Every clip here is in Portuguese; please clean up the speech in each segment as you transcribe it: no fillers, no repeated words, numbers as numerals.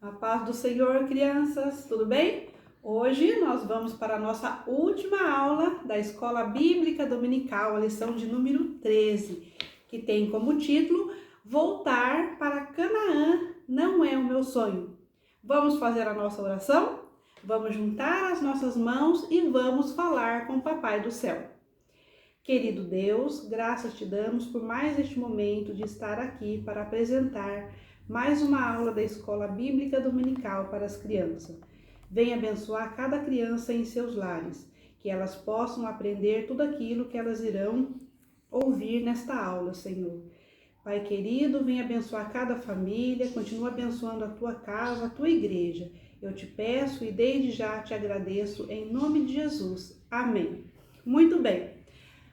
A paz do Senhor, crianças, tudo bem? Hoje nós vamos para a nossa última aula da Escola Bíblica Dominical, a lição de número 13, que tem como título Voltar para Canaã não é o meu sonho. Vamos fazer a nossa oração? Vamos juntar as nossas mãos e vamos falar com o Papai do Céu. Querido Deus, graças te damos por mais este momento de estar aqui para apresentar mais uma aula da Escola Bíblica Dominical para as crianças. Venha abençoar cada criança em seus lares, que elas possam aprender tudo aquilo que elas irão ouvir nesta aula, Senhor. Pai querido, venha abençoar cada família, continua abençoando a tua casa, a tua igreja. Eu te peço e desde já te agradeço em nome de Jesus. Amém. Muito bem.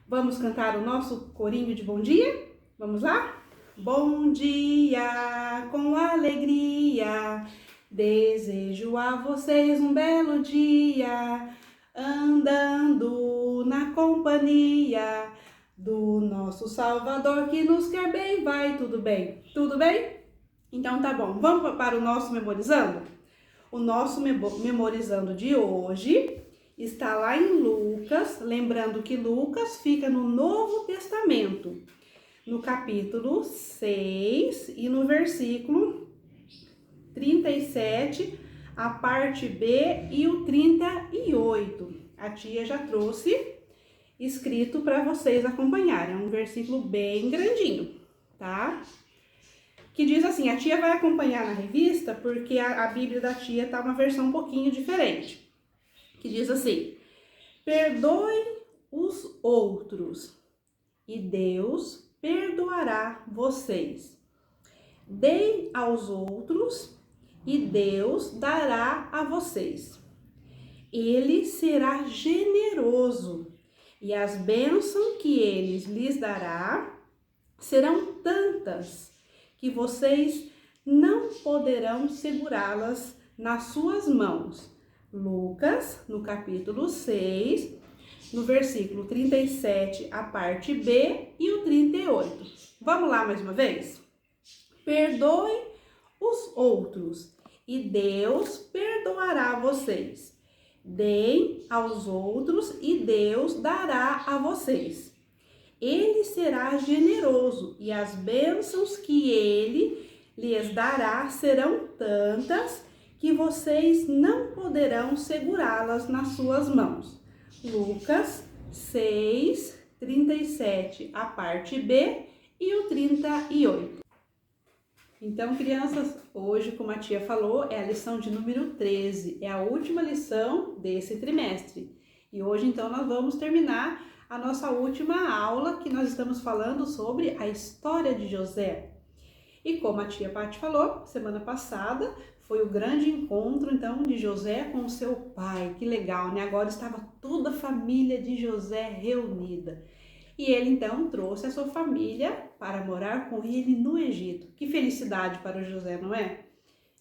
Vamos cantar o nosso corinho de bom dia? Vamos lá? Bom dia, com alegria, desejo a vocês um belo dia, andando na companhia do nosso Salvador que nos quer bem. Vai, tudo bem? Tudo bem? Então tá bom, vamos para o nosso memorizando? O nosso memorizando de hoje está lá em Lucas, lembrando que Lucas fica no Novo Testamento, no capítulo 6 e no versículo 37, a parte B e o 38. A tia já trouxe escrito para vocês acompanharem, é um versículo bem grandinho, tá? Que diz assim, a tia vai acompanhar na revista porque a Bíblia da tia tá uma versão um pouquinho diferente. Que diz assim: perdoe os outros e Deus perdoará vocês. Deem aos outros e Deus dará a vocês. Ele será generoso e as bênçãos que ele lhes dará serão tantas que vocês não poderão segurá-las nas suas mãos. Lucas, no capítulo 6, no versículo 37, a parte B e o 38. Vamos lá mais uma vez? Perdoe os outros e Deus perdoará vocês. Deem aos outros e Deus dará a vocês. Ele será generoso e as bênçãos que ele lhes dará serão tantas que vocês não poderão segurá-las nas suas mãos. Lucas 6, 37, a parte B e o 38. Então, crianças, hoje, como a tia falou, é a lição de número 13, é a última lição desse trimestre. E hoje, então, nós vamos terminar a nossa última aula, que nós estamos falando sobre a história de José. E como a tia Paty falou, semana passada foi o grande encontro, então, de José com o seu pai. Que legal, né? Agora estava toda a família de José reunida. E ele, então, trouxe a sua família para morar com ele no Egito. Que felicidade para o José, não é?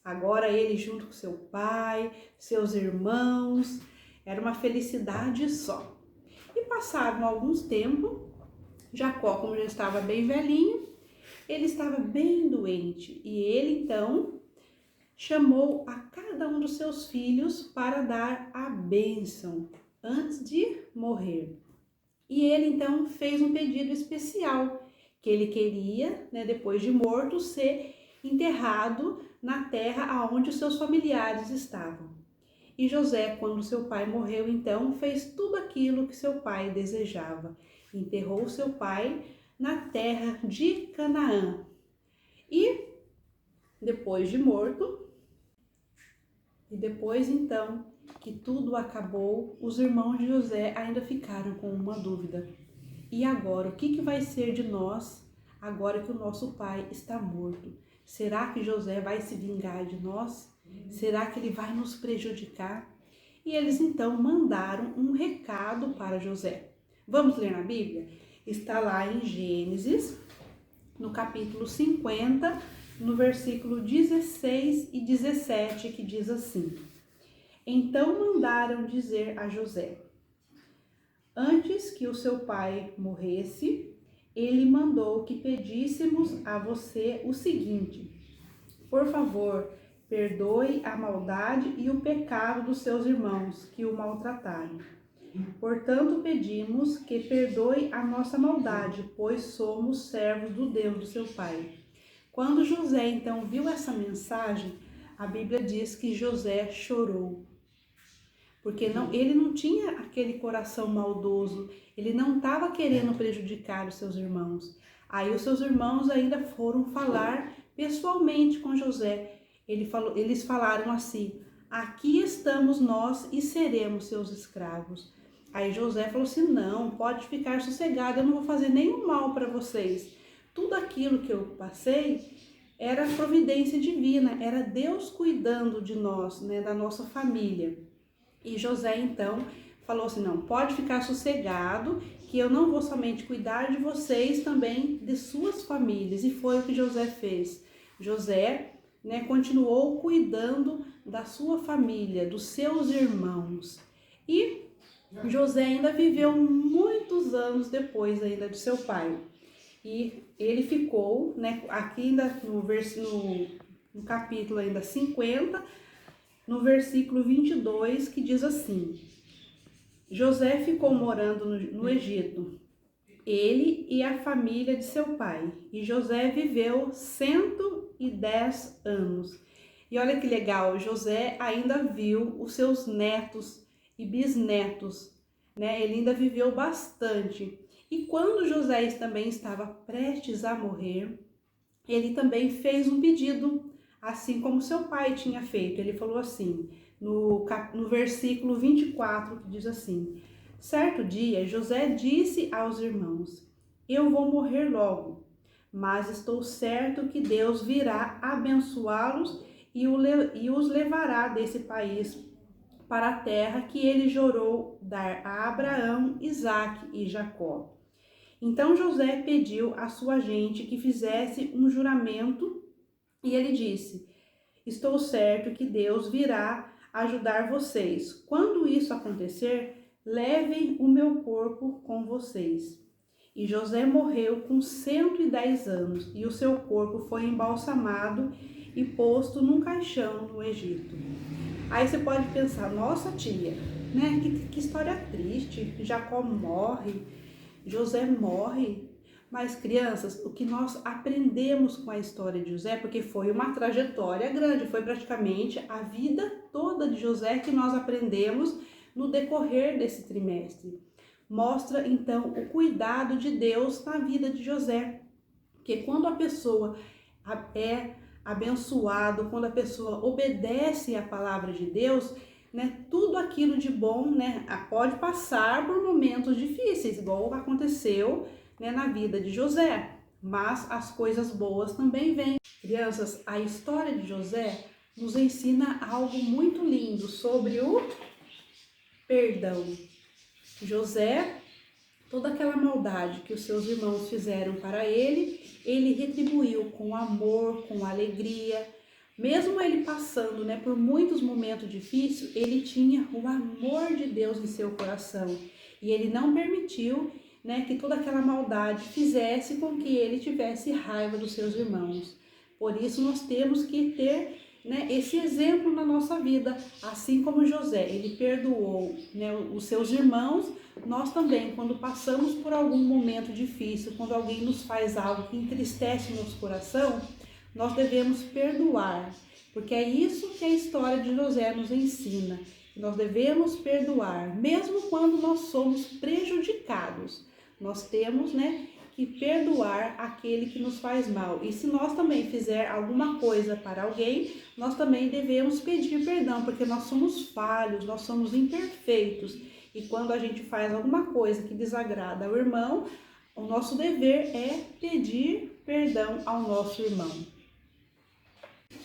Agora ele junto com seu pai, seus irmãos, era uma felicidade só. E passaram alguns tempos, Jacó, como já estava bem velhinho, ele estava bem doente e ele então chamou a cada um dos seus filhos para dar a bênção antes de morrer. E ele então fez um pedido especial, que ele queria, depois de morto, ser enterrado na terra onde os seus familiares estavam. E José, quando seu pai morreu, então fez tudo aquilo que seu pai desejava. Enterrou seu pai na terra de Canaã. E depois de morto, depois então que tudo acabou, os irmãos de José ainda ficaram com uma dúvida. E agora, o que vai ser de nós agora que o nosso pai está morto? Será que José vai se vingar de nós? Será que ele vai nos prejudicar? E eles então mandaram um recado para José. Vamos ler na Bíblia? Está lá em Gênesis, no capítulo 50, no versículo 16 e 17, que diz assim: então mandaram dizer a José: antes que o seu pai morresse, ele mandou que pedíssemos a você o seguinte: por favor, perdoe a maldade e o pecado dos seus irmãos que o maltrataram. Portanto, pedimos que perdoe a nossa maldade, pois somos servos do Deus do seu pai. Quando José então viu essa mensagem, a Bíblia diz que José chorou. Porque ele não tinha aquele coração maldoso, ele não estava querendo prejudicar os seus irmãos. Aí os seus irmãos ainda foram falar pessoalmente com José. Eles falaram assim: aqui estamos nós e seremos seus escravos. Aí José falou assim: não, pode ficar sossegado, eu não vou fazer nenhum mal para vocês. Tudo aquilo que eu passei era providência divina, era Deus cuidando de nós, né, da nossa família. E José então falou assim: não, pode ficar sossegado, que eu não vou somente cuidar de vocês, também de suas famílias. E foi o que José fez. José, né, continuou cuidando da sua família, dos seus irmãos. E José ainda viveu muitos anos depois ainda de seu pai. E ele ficou, né, aqui ainda no capítulo ainda 50, no versículo 22, que diz assim: José ficou morando no Egito, ele e a família de seu pai. E José viveu 110 anos. E olha que legal, José ainda viu os seus netos e bisnetos, né? Ele ainda viveu bastante. E quando José também estava prestes a morrer, ele também fez um pedido, assim como seu pai tinha feito. Ele falou assim, no versículo 24, que diz assim: certo dia, José disse aos irmãos: eu vou morrer logo, mas estou certo que Deus virá abençoá-los e os levará desse país para a terra que ele jurou dar a Abraão, Isaque e Jacó. Então José pediu à sua gente que fizesse um juramento e ele disse: estou certo que Deus virá ajudar vocês. Quando isso acontecer, levem o meu corpo com vocês. E José morreu com 110 anos e o seu corpo foi embalsamado e posto num caixão no Egito. Aí você pode pensar: nossa tia, né? Que história triste. Jacó morre, José morre. Mas crianças, o que nós aprendemos com a história de José, porque foi uma trajetória grande, foi praticamente a vida toda de José que nós aprendemos no decorrer desse trimestre. Mostra então o cuidado de Deus na vida de José, porque quando a pessoa é abençoado, quando a pessoa obedece à palavra de Deus, né, tudo aquilo de bom, né, pode passar por momentos difíceis, igual aconteceu, né, na vida de José, mas as coisas boas também vêm. Crianças, a história de José nos ensina algo muito lindo sobre o perdão. José, toda aquela maldade que os seus irmãos fizeram para ele retribuiu com amor, com alegria. Mesmo ele passando, né, por muitos momentos difíceis, ele tinha o amor de Deus em seu coração. E ele não permitiu, né, que toda aquela maldade fizesse com que ele tivesse raiva dos seus irmãos. Por isso nós temos que ter, né, esse exemplo na nossa vida. Assim como José, ele perdoou, né, os seus irmãos, nós também, quando passamos por algum momento difícil, quando alguém nos faz algo que entristece o nosso coração, nós devemos perdoar, porque é isso que a história de José nos ensina. Nós devemos perdoar, mesmo quando nós somos prejudicados. Nós temos, né, que perdoar aquele que nos faz mal. E se nós também fizer alguma coisa para alguém, nós também devemos pedir perdão, porque nós somos falhos, nós somos imperfeitos. E quando a gente faz alguma coisa que desagrada ao irmão, o nosso dever é pedir perdão ao nosso irmão.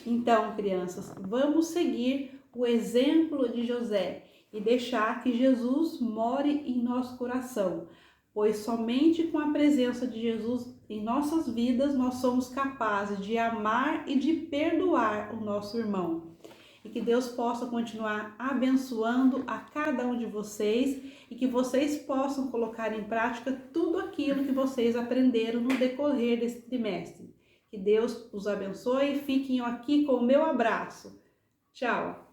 Então, crianças, vamos seguir o exemplo de José e deixar que Jesus more em nosso coração, pois somente com a presença de Jesus em nossas vidas nós somos capazes de amar e de perdoar o nosso irmão. E que Deus possa continuar abençoando a cada um de vocês e que vocês possam colocar em prática tudo aquilo que vocês aprenderam no decorrer desse trimestre. Que Deus os abençoe e fiquem aqui com o meu abraço. Tchau!